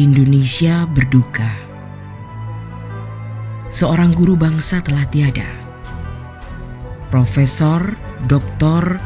Indonesia berduka. Seorang guru bangsa telah tiada. Profesor Dr.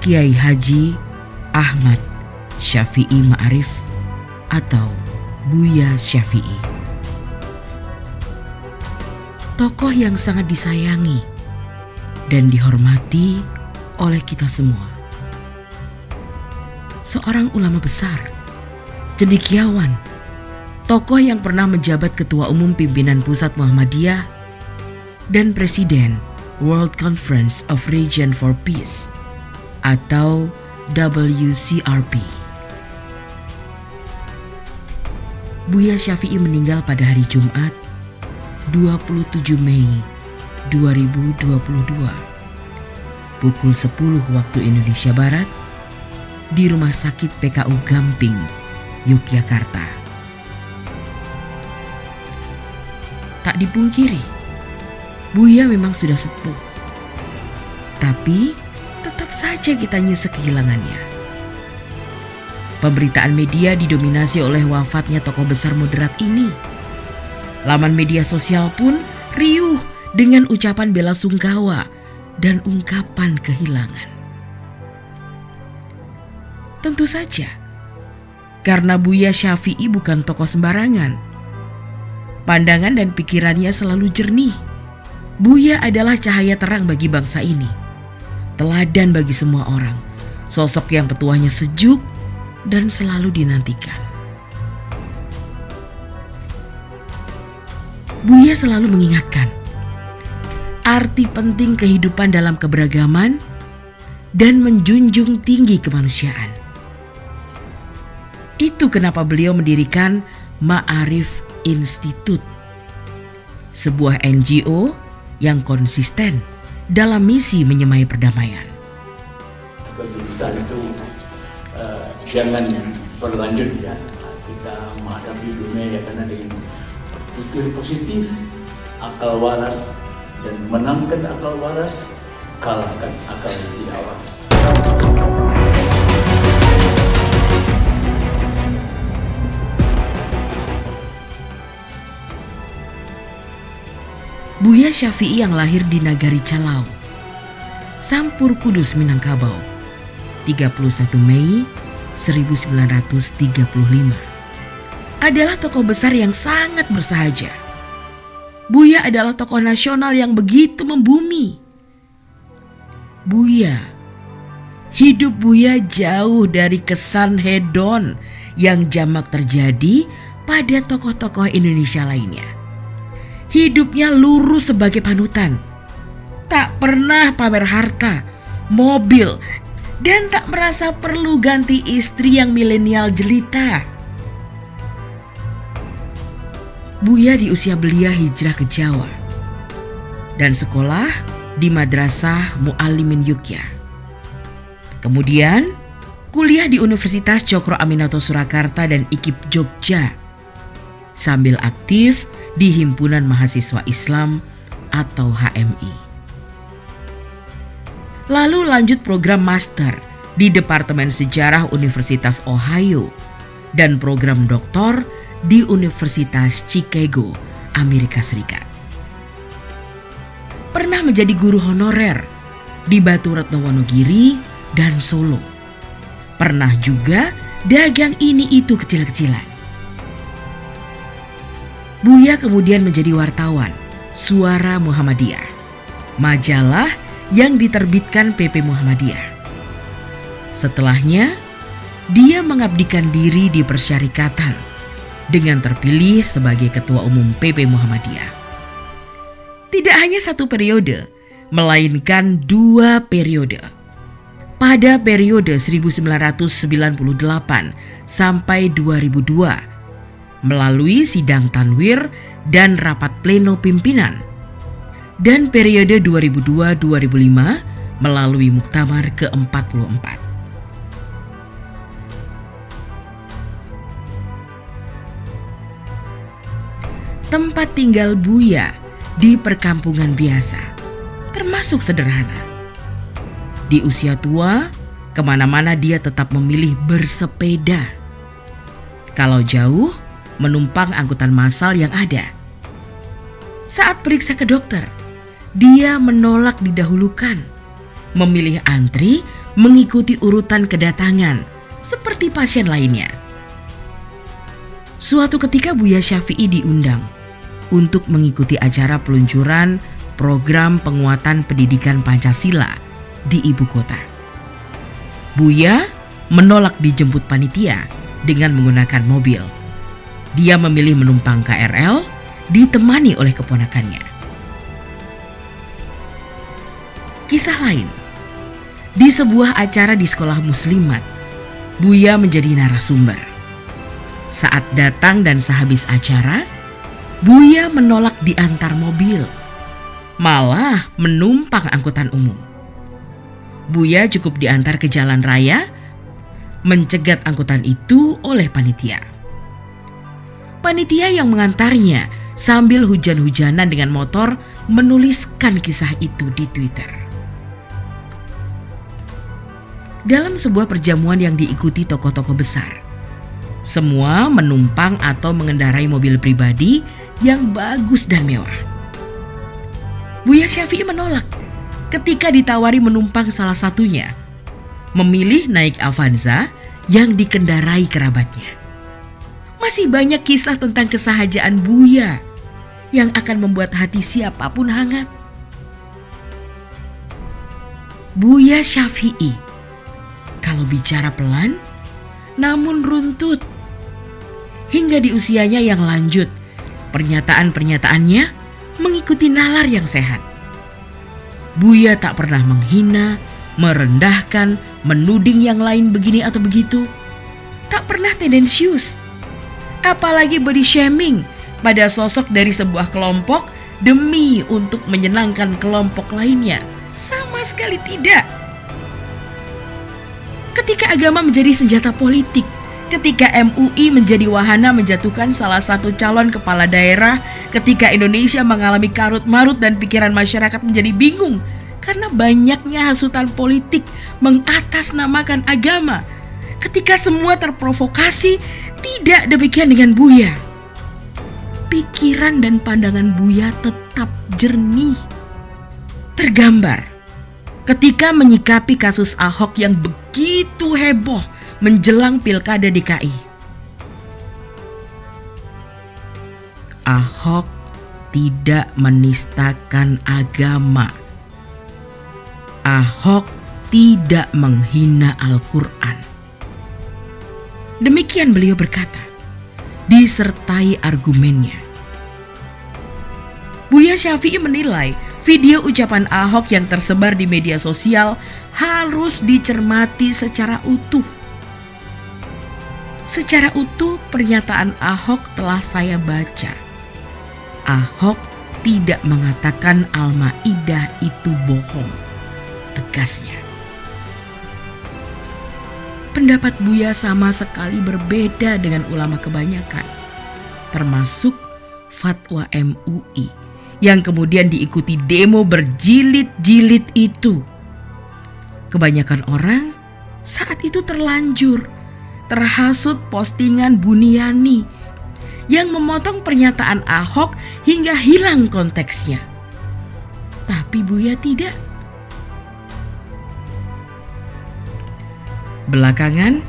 Kiai Haji Ahmad Syafi'i Ma'arif atau Buya Syafi'i. Tokoh yang sangat disayangi dan dihormati oleh kita semua. Seorang ulama besar, cendekiawan, tokoh yang pernah menjabat Ketua Umum Pimpinan Pusat Muhammadiyah dan Presiden World Conference of Region for Peace atau WCRP. Buya Syafi'i meninggal pada hari Jumat 27 Mei 2022 pukul 10 waktu Indonesia Barat di Rumah Sakit PKU Gamping, Yogyakarta. Tak dipungkiri, Buya memang sudah sepuh. Tapi tetap saja kita nyesek kehilangannya. Pemberitaan media didominasi oleh wafatnya tokoh besar moderat ini. Laman media sosial pun riuh dengan ucapan bela sungkawa dan ungkapan kehilangan. Tentu saja, karena Buya Syafi'i bukan tokoh sembarangan. Pandangan dan pikirannya selalu jernih. Buya adalah cahaya terang bagi bangsa ini. Teladan bagi semua orang. Sosok yang petuahnya sejuk dan selalu dinantikan. Buya selalu mengingatkan arti penting kehidupan dalam keberagaman dan menjunjung tinggi kemanusiaan. Itu kenapa beliau mendirikan Ma'arif Institute, sebuah NGO yang konsisten dalam misi menyemai perdamaian. Bagi besar itu jangan berlanjut ya, kita menghadapi dunia ya karena dengan berpikir positif, akal waras, dan menangkan akal waras, kalahkan akal yang tidak waras. Buya Syafi'i yang lahir di Nagari Calau, Sampur Kudus, Minangkabau, 31 Mei 1935, adalah tokoh besar yang sangat bersahaja. Buya adalah tokoh nasional yang begitu membumi. Hidup Buya jauh dari kesan hedon yang jamak terjadi pada tokoh-tokoh Indonesia lainnya. Hidupnya lurus sebagai panutan. Tak pernah pamer harta, mobil, dan tak merasa perlu ganti istri yang milenial jelita. Buya di usia belia hijrah ke Jawa dan sekolah di Madrasah Mu'allimin Yogya. Kemudian kuliah di Universitas Cokro Aminoto Surakarta dan IKIP Jogja, sambil aktif di Himpunan Mahasiswa Islam atau HMI. Lalu lanjut program master di Departemen Sejarah Universitas Ohio dan program doktor di Universitas Chicago, Amerika Serikat. Pernah menjadi guru honorer di Batu Retno Wonogiri dan Solo. Pernah juga dagang ini itu kecil-kecilan. Buya kemudian menjadi wartawan Suara Muhammadiyah, majalah yang diterbitkan PP Muhammadiyah. Setelahnya, dia mengabdikan diri di Persyarikatan dengan terpilih sebagai Ketua Umum PP Muhammadiyah. Tidak hanya satu periode, melainkan 2 periode. Pada periode 1998 sampai 2002, melalui sidang tanwir dan rapat pleno pimpinan, dan periode 2002-2005 melalui muktamar ke-44. Tempat tinggal Buya di perkampungan biasa, termasuk sederhana. Di usia tua, kemana-mana dia tetap memilih bersepeda. Kalau jauh, menumpang angkutan massal yang ada. Saat periksa ke dokter, dia menolak didahulukan, memilih antri mengikuti urutan kedatangan seperti pasien lainnya. Suatu ketika Buya Syafi'i diundang untuk mengikuti acara peluncuran program penguatan pendidikan Pancasila di ibu kota. Buya menolak dijemput panitia dengan menggunakan mobil. Dia memilih menumpang KRL ditemani oleh keponakannya. Kisah lain, di sebuah acara di sekolah muslimat, Buya menjadi narasumber. Saat datang dan sehabis acara, Buya menolak diantar mobil, malah menumpang angkutan umum. Buya cukup diantar ke jalan raya, mencegat angkutan itu oleh panitia. Panitia yang mengantarnya sambil hujan-hujanan dengan motor menuliskan kisah itu di Twitter. Dalam sebuah perjamuan yang diikuti tokoh-tokoh besar, semua menumpang atau mengendarai mobil pribadi yang bagus dan mewah. Buya Syafi'i menolak ketika ditawari menumpang salah satunya, memilih naik Avanza yang dikendarai kerabatnya. Masih banyak kisah tentang kesahajaan Buya yang akan membuat hati siapapun hangat. Buya Syafi'i kalau bicara pelan namun runtut. Hingga di usianya yang lanjut, pernyataan-pernyataannya mengikuti nalar yang sehat. Buya tak pernah menghina, merendahkan, menuding yang lain begini atau begitu. Tak pernah tendensius, apalagi body shaming pada sosok dari sebuah kelompok demi untuk menyenangkan kelompok lainnya. Sama sekali tidak. Ketika agama menjadi senjata politik, ketika MUI menjadi wahana menjatuhkan salah satu calon kepala daerah, ketika Indonesia mengalami karut-marut dan pikiran masyarakat menjadi bingung karena banyaknya hasutan politik mengatasnamakan agama, ketika semua terprovokasi, tidak demikian dengan Buya. Pikiran dan pandangan Buya tetap jernih. Tergambar ketika menyikapi kasus Ahok yang begitu heboh menjelang Pilkada DKI. Ahok tidak menistakan agama. Ahok tidak menghina Al-Quran. Demikian beliau berkata, disertai argumennya. Buya Syafi'i menilai video ucapan Ahok yang tersebar di media sosial harus dicermati secara utuh. Secara utuh pernyataan Ahok telah saya baca. Ahok tidak mengatakan Al-Maidah itu bohong, tegasnya. Pendapat Buya sama sekali berbeda dengan ulama kebanyakan, termasuk fatwa MUI yang kemudian diikuti demo berjilid-jilid itu. Kebanyakan orang saat itu terlanjur terhasut postingan Buniani yang memotong pernyataan Ahok hingga hilang konteksnya. Tapi Buya tidak. Belakangan,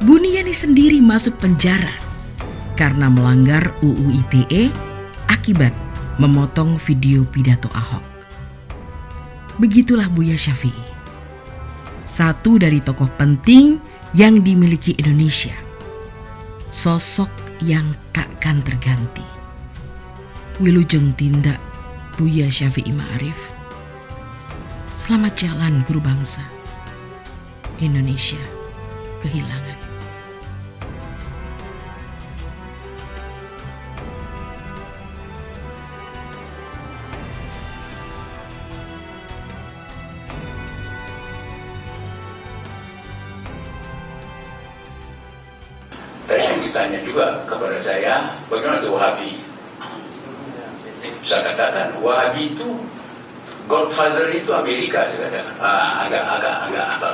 Buniani sendiri masuk penjara karena melanggar UU ITE akibat memotong video pidato Ahok. Begitulah Buya Syafi'i, satu dari tokoh penting yang dimiliki Indonesia, sosok yang takkan terganti. Wilujeng tindak Buya Syafi'i Ma'arif. Selamat jalan guru bangsa. Indonesia kehilangan. Tadi ditanya juga kepada saya, bagaimana itu Wahabi? Saya katakan, Wahabi itu Godfather itu Amerika, saya katakan. Agak apa